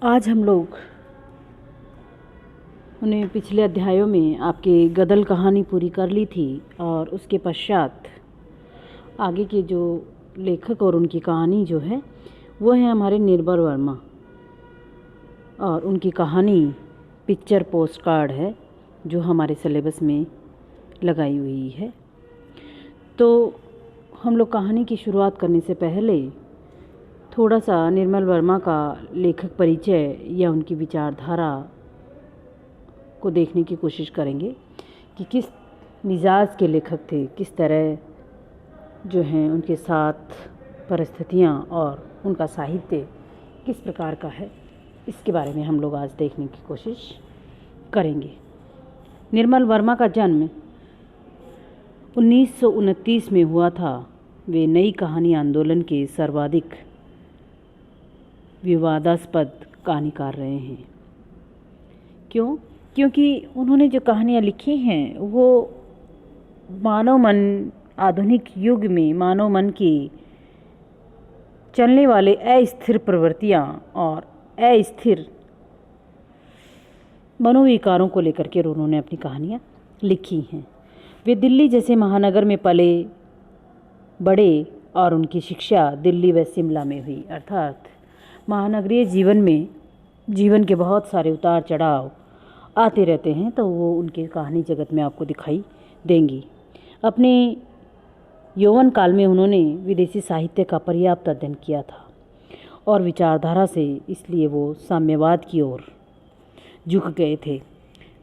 आज हम लोग उन्हें पिछले अध्यायों में आपकी गदल कहानी पूरी कर ली थी और उसके पश्चात आगे के जो लेखक और उनकी कहानी जो है वो है हमारे निर्मल वर्मा। और उनकी कहानी पिक्चर पोस्ट कार्ड है जो हमारे सिलेबस में लगाई हुई है। तो हम लोग कहानी की शुरुआत करने से पहले थोड़ा सा निर्मल वर्मा का लेखक परिचय या उनकी विचारधारा को देखने की कोशिश करेंगे कि किस मिजाज के लेखक थे, किस तरह जो हैं उनके साथ परिस्थितियाँ और उनका साहित्य किस प्रकार का है, इसके बारे में हम लोग आज देखने की कोशिश करेंगे। निर्मल वर्मा का जन्म 1929 में हुआ था। वे नई कहानी आंदोलन के सर्वाधिक विवादास्पद कहानीकार रहे हैं। क्यों? क्योंकि उन्होंने जो कहानियाँ लिखी हैं वो मानव मन, आधुनिक युग में मानव मन की चलने वाले अस्थिर प्रवृत्तियाँ और अस्थिर मनोविकारों को लेकर के उन्होंने अपनी कहानियाँ लिखी हैं। वे दिल्ली जैसे महानगर में पले बड़े और उनकी शिक्षा दिल्ली व शिमला में हुई। अर्थात महानगरीय जीवन के बहुत सारे उतार चढ़ाव आते रहते हैं, तो वो उनके कहानी जगत में आपको दिखाई देंगी। अपने यौवन काल में उन्होंने विदेशी साहित्य का पर्याप्त अध्ययन किया था और विचारधारा से इसलिए वो साम्यवाद की ओर झुक गए थे।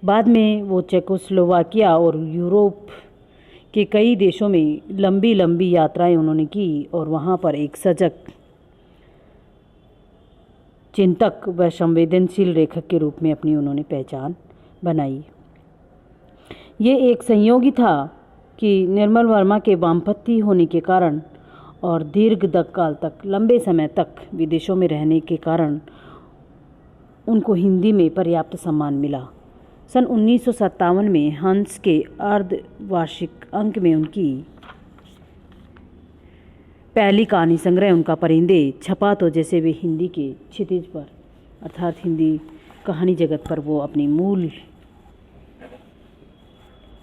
बाद में वो चेकोस्लोवाकिया और यूरोप के कई देशों में लंबी लंबी यात्राएं उन्होंने की और वहाँ पर एक सजग चिंतक व संवेदनशील लेखक के रूप में अपनी उन्होंने पहचान बनाई। ये एक संयोग ही था कि निर्मल वर्मा के वामपंथी होने के कारण और दीर्घ काल तक, लंबे समय तक विदेशों में रहने के कारण उनको हिंदी में पर्याप्त सम्मान मिला। सन 1957 में हंस के अर्धवार्षिक अंक में उनकी पहली कहानी संग्रह उनका परिंदे छपा, तो जैसे वे हिंदी के क्षितिज पर अर्थात हिंदी कहानी जगत पर वो अपनी मूल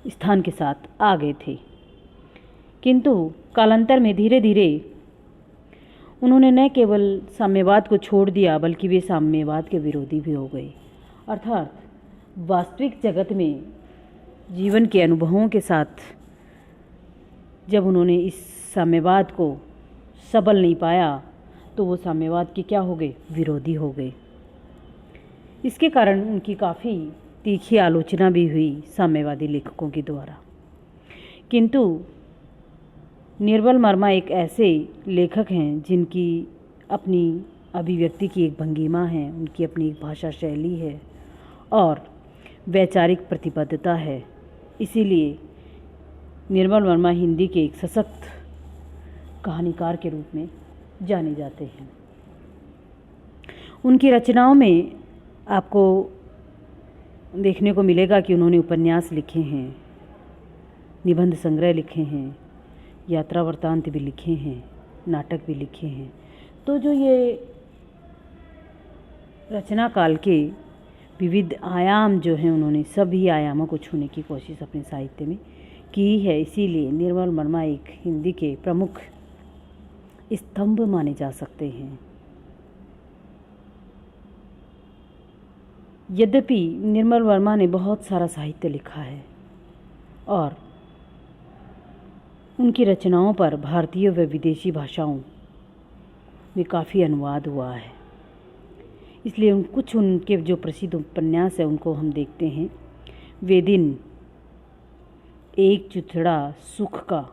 स्थान के साथ आ गए थे। किंतु कालांतर में धीरे धीरे उन्होंने न केवल साम्यवाद को छोड़ दिया बल्कि वे साम्यवाद के विरोधी भी हो गए। अर्थात वास्तविक जगत में जीवन के अनुभवों के साथ जब उन्होंने इस साम्यवाद को सबल नहीं पाया तो वो साम्यवाद के क्या हो गए? विरोधी हो गए। इसके कारण उनकी काफ़ी तीखी आलोचना भी हुई साम्यवादी लेखकों के द्वारा। किंतु निर्मल वर्मा एक ऐसे लेखक हैं जिनकी अपनी अभिव्यक्ति की एक भंगिमा है, उनकी अपनी एक भाषा शैली है और वैचारिक प्रतिबद्धता है। इसीलिए निर्मल वर्मा हिंदी के एक सशक्त कहानीकार के रूप में जाने जाते हैं। उनकी रचनाओं में आपको देखने को मिलेगा कि उन्होंने उपन्यास लिखे हैं, निबंध संग्रह लिखे हैं, यात्रा वृत्तांत भी लिखे हैं, नाटक भी लिखे हैं। तो जो ये रचना काल के विविध आयाम जो हैं उन्होंने सभी आयामों को छूने की कोशिश अपने साहित्य में की है। इसीलिए निर्मल वर्मा एक हिंदी के प्रमुख स्तंभ माने जा सकते हैं। यद्यपि निर्मल वर्मा ने बहुत सारा साहित्य लिखा है और उनकी रचनाओं पर भारतीय व विदेशी भाषाओं में काफ़ी अनुवाद हुआ है। इसलिए कुछ उनके जो प्रसिद्ध उपन्यास है उनको हम देखते हैं। वे दिन, एक चिथड़ा सुख का,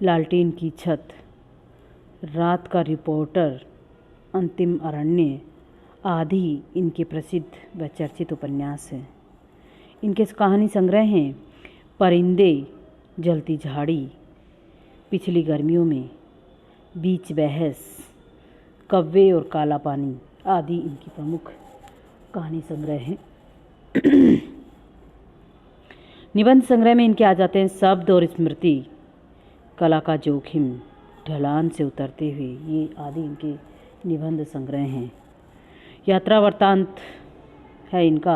लालटेन की छत, रात का रिपोर्टर, अंतिम अरण्य आदि इनके प्रसिद्ध व चर्चित उपन्यास हैं। इनके कहानी संग्रह हैं परिंदे, जलती झाड़ी, पिछली गर्मियों में, बीच बहस, कव्वे और काला पानी आदि इनकी प्रमुख कहानी संग्रह हैं। निबंध संग्रह में इनके आ जाते हैं शब्द और स्मृति, कला का जोखिम, ढलान से उतरते हुए, ये आदि इनके निबंध संग्रह हैं। यात्रा वृत्तांत है इनका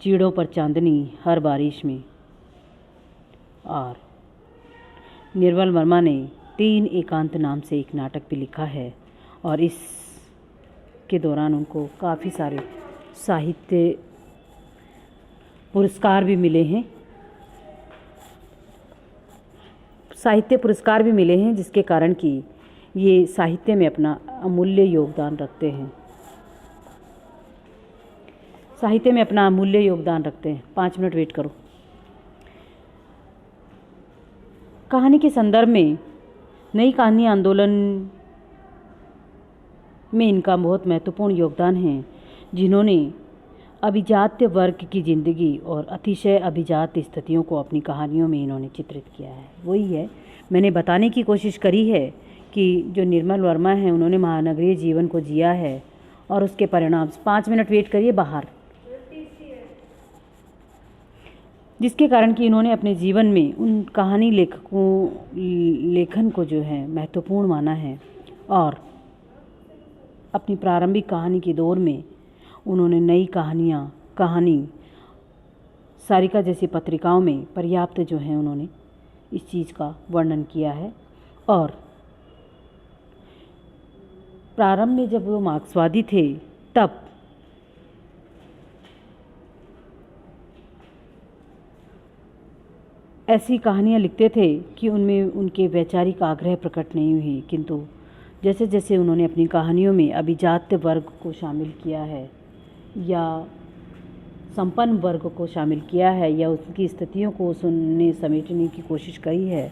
चीड़ों पर चांदनी हर बारिश में। और निर्मल वर्मा ने 3 एकांत नाम से एक नाटक भी लिखा है और इस के दौरान उनको काफ़ी सारे साहित्य पुरस्कार भी मिले हैं। जिसके कारण कि ये साहित्य में अपना अमूल्य योगदान रखते हैं। 5 मिनट वेट करो। कहानी के संदर्भ में नई कहानी आंदोलन में इनका बहुत महत्वपूर्ण योगदान है, जिन्होंने अभिजात्य वर्ग की ज़िंदगी और अतिशय अभिजात स्थितियों को अपनी कहानियों में इन्होंने चित्रित किया है। वही है, मैंने बताने की कोशिश करी है कि जो निर्मल वर्मा हैं उन्होंने महानगरीय जीवन को जिया है और उसके परिणाम। 5 मिनट वेट करिए बाहर। जिसके कारण कि इन्होंने अपने जीवन में उन कहानी लेखन को जो है महत्वपूर्ण माना है और अपनी प्रारंभिक कहानी के दौर में उन्होंने नई कहानी सारिका जैसी पत्रिकाओं में पर्याप्त जो है उन्होंने इस चीज़ का वर्णन किया है। और प्रारंभ में जब वो मार्क्सवादी थे तब ऐसी कहानियाँ लिखते थे कि उनमें उनके वैचारिक आग्रह प्रकट नहीं हुई, किंतु जैसे जैसे उन्होंने अपनी कहानियों में अभिजात्य वर्ग को शामिल किया है या संपन्न वर्ग को शामिल किया है या उसकी स्थितियों को सुनने समेटने की कोशिश करी है,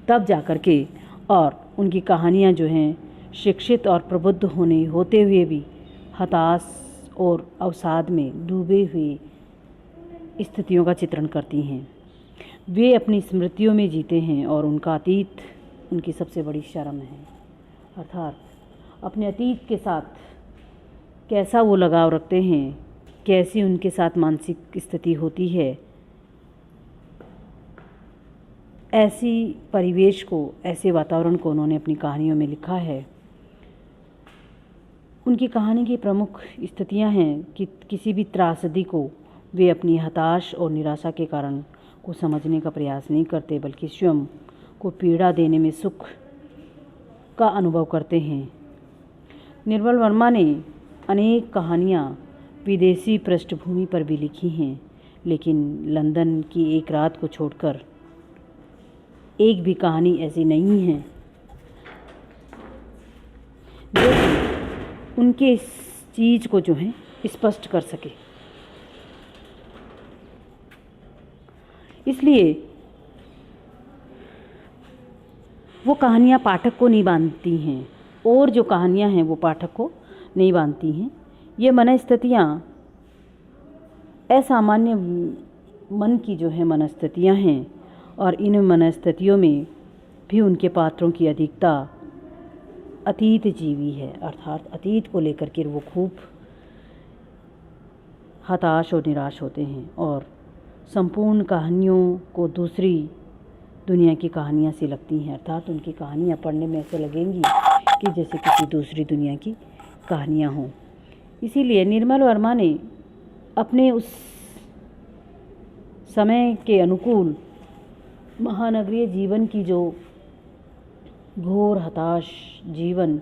तब जाकर के और उनकी कहानियाँ जो हैं शिक्षित और प्रबुद्ध होते हुए भी हताश और अवसाद में डूबे हुए स्थितियों का चित्रण करती हैं। वे अपनी स्मृतियों में जीते हैं और उनका अतीत उनकी सबसे बड़ी शर्म है। अर्थात अपने अतीत के साथ कैसा वो लगाव रखते हैं, कैसी उनके साथ मानसिक स्थिति होती है, ऐसी परिवेश को, ऐसे वातावरण को उन्होंने अपनी कहानियों में लिखा है। उनकी कहानी की प्रमुख स्थितियां हैं कि किसी भी त्रासदी को वे अपनी हताश और निराशा के कारण को समझने का प्रयास नहीं करते, बल्कि स्वयं को पीड़ा देने में सुख का अनुभव करते हैं। निर्मल वर्मा ने अनेक कहानियाँ विदेशी पृष्ठभूमि पर भी लिखी हैं, लेकिन लंदन की एक रात को छोड़कर एक भी कहानी ऐसी नहीं है जो उनके इस चीज़ को जो है स्पष्ट कर सके। इसलिए वो कहानियाँ पाठक को नहीं बांधती हैं और जो कहानियाँ हैं वो पाठक को नहीं बांधती हैं। ये मनस्थितियाँ असामान्य मन की जो है मनस्थितियाँ हैं और इन मनस्थितियों में भी उनके पात्रों की अधिकता अतीत जीवी है, अर्थात अतीत को लेकर के वो खूब हताश और निराश होते हैं और संपूर्ण कहानियों को दूसरी दुनिया की कहानियाँ सी लगती हैं। अर्थात उनकी कहानियाँ पढ़ने में ऐसे लगेंगी कि जैसे किसी दूसरी दुनिया की कहानियाँ हों। इसीलिए निर्मल वर्मा ने अपने उस समय के अनुकूल महानगरीय जीवन की जो घोर हताश जीवन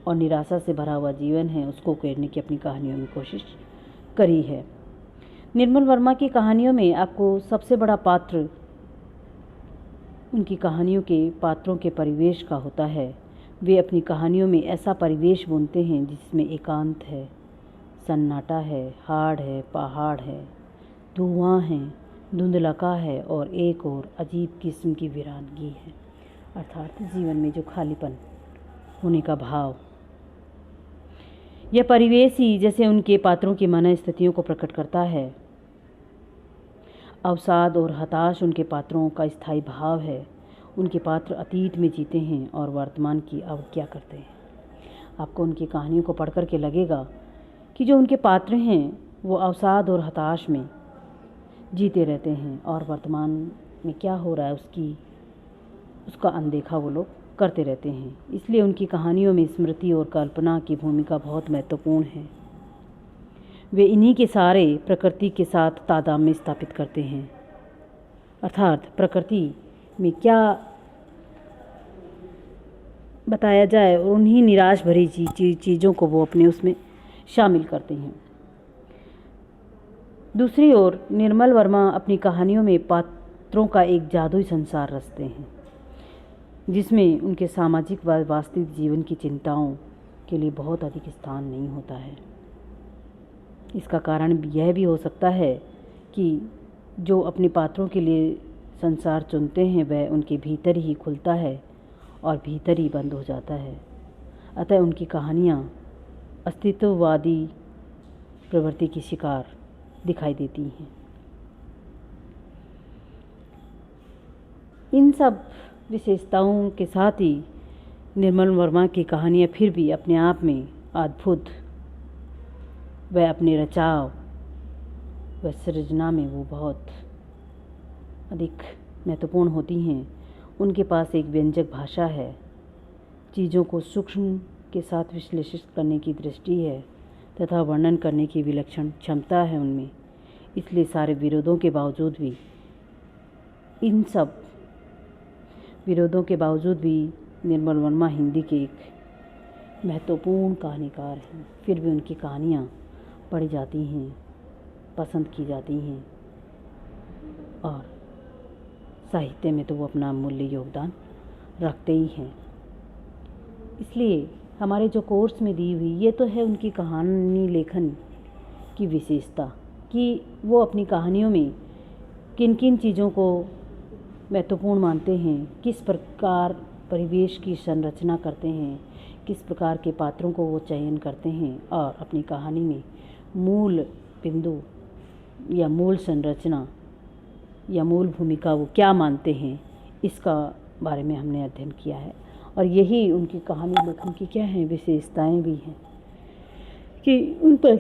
और निराशा से भरा हुआ जीवन है उसको उकेरने की अपनी कहानियों में कोशिश करी है। निर्मल वर्मा की कहानियों में आपको सबसे बड़ा पात्र उनकी कहानियों के पात्रों के परिवेश का होता है। वे अपनी कहानियों में ऐसा परिवेश बुनते हैं जिसमें एकांत है, सन्नाटा है, हाड़ है, पहाड़ है, धुआं है, धुंधलका है और एक और अजीब किस्म की वीरानगी है, अर्थात जीवन में जो खालीपन होने का भाव। यह परिवेश ही जैसे उनके पात्रों की मनस्थितियों को प्रकट करता है। अवसाद और हताश उनके पात्रों का स्थायी भाव है। उनके पात्र अतीत में जीते हैं और वर्तमान की अवज्ञा करते हैं। आपको उनकी कहानियों को पढ़ कर के लगेगा कि जो उनके पात्र हैं वो अवसाद और हताश में जीते रहते हैं और वर्तमान में क्या हो रहा है उसका अनदेखा वो लोग करते रहते हैं। इसलिए उनकी कहानियों में स्मृति और कल्पना की भूमिका बहुत महत्वपूर्ण है। वे इन्हीं के सहारे प्रकृति के साथ तादात्म्य स्थापित करते हैं, अर्थात प्रकृति में क्या बताया जाए और उन्हीं निराश भरी चीज़ों को वो अपने उसमें शामिल करते हैं। दूसरी ओर निर्मल वर्मा अपनी कहानियों में पात्रों का एक जादुई संसार रचते हैं, जिसमें उनके सामाजिक व वास्तविक जीवन की चिंताओं के लिए बहुत अधिक स्थान नहीं होता है। इसका कारण यह भी हो सकता है कि जो अपने पात्रों के लिए संसार चुनते हैं वह उनके भीतर ही खुलता है और भीतर ही बंद हो जाता है। अतः उनकी कहानियाँ अस्तित्ववादी प्रवृत्ति की शिकार दिखाई देती हैं। इन सब विशेषताओं के साथ ही निर्मल वर्मा की कहानियाँ फिर भी अपने आप में अद्भुत व अपने रचाव व सृजना में वो बहुत अधिक महत्वपूर्ण होती हैं। उनके पास एक व्यंजक भाषा है, चीज़ों को सूक्ष्म के साथ विश्लेषित करने की दृष्टि है तथा वर्णन करने की विलक्षण क्षमता है उनमें। इसलिए सारे विरोधों के बावजूद भी इन सब विरोधों के बावजूद भी निर्मल वर्मा हिंदी के एक महत्वपूर्ण कहानीकार हैं। फिर भी उनकी कहानियाँ पढ़ी जाती हैं, पसंद की जाती हैं और साहित्य में तो वो अपना अमूल्य योगदान रखते ही हैं। इसलिए हमारे जो कोर्स में दी हुई ये तो है उनकी कहानी लेखन की विशेषता कि वो अपनी कहानियों में किन किन चीज़ों को महत्वपूर्ण मानते हैं, किस प्रकार परिवेश की संरचना करते हैं, किस प्रकार के पात्रों को वो चयन करते हैं और अपनी कहानी में मूल बिंदु या मूल संरचना या मूल भूमिका वो क्या मानते हैं, इसका बारे में हमने अध्ययन किया है। और यही उनकी कहानी लेखन की क्या हैं विशेषताएं भी हैं कि उन पर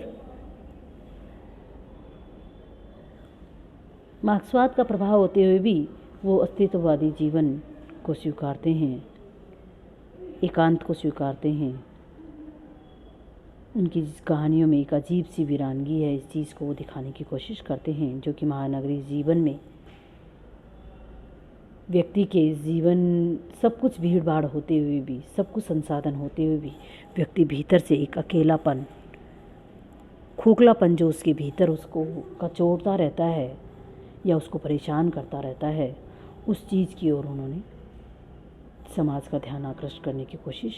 मार्क्सवाद का प्रभाव होते हुए भी वो अस्तित्ववादी जीवन को स्वीकारते हैं, एकांत को स्वीकारते हैं। उनकी कहानियों में एक अजीब सी वीरानगी है, इस चीज़ को वो दिखाने की कोशिश करते हैं, जो कि महानगरी जीवन में व्यक्ति के जीवन सब कुछ भीड़ भाड़ होते हुए भी, सब कुछ संसाधन होते हुए भी व्यक्ति भीतर से एक अकेलापन, खोखलापन जो उसके भीतर उसको कचोटता रहता है या उसको परेशान करता रहता है, उस चीज़ की ओर उन्होंने समाज का ध्यान आकृष्ट करने की कोशिश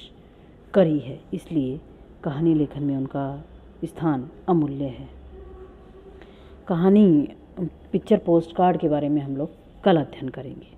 करी है। इसलिए कहानी लेखन में उनका स्थान अमूल्य है। कहानी पिक्चर पोस्ट कार्ड के बारे में हम लोग कल अध्ययन करेंगे।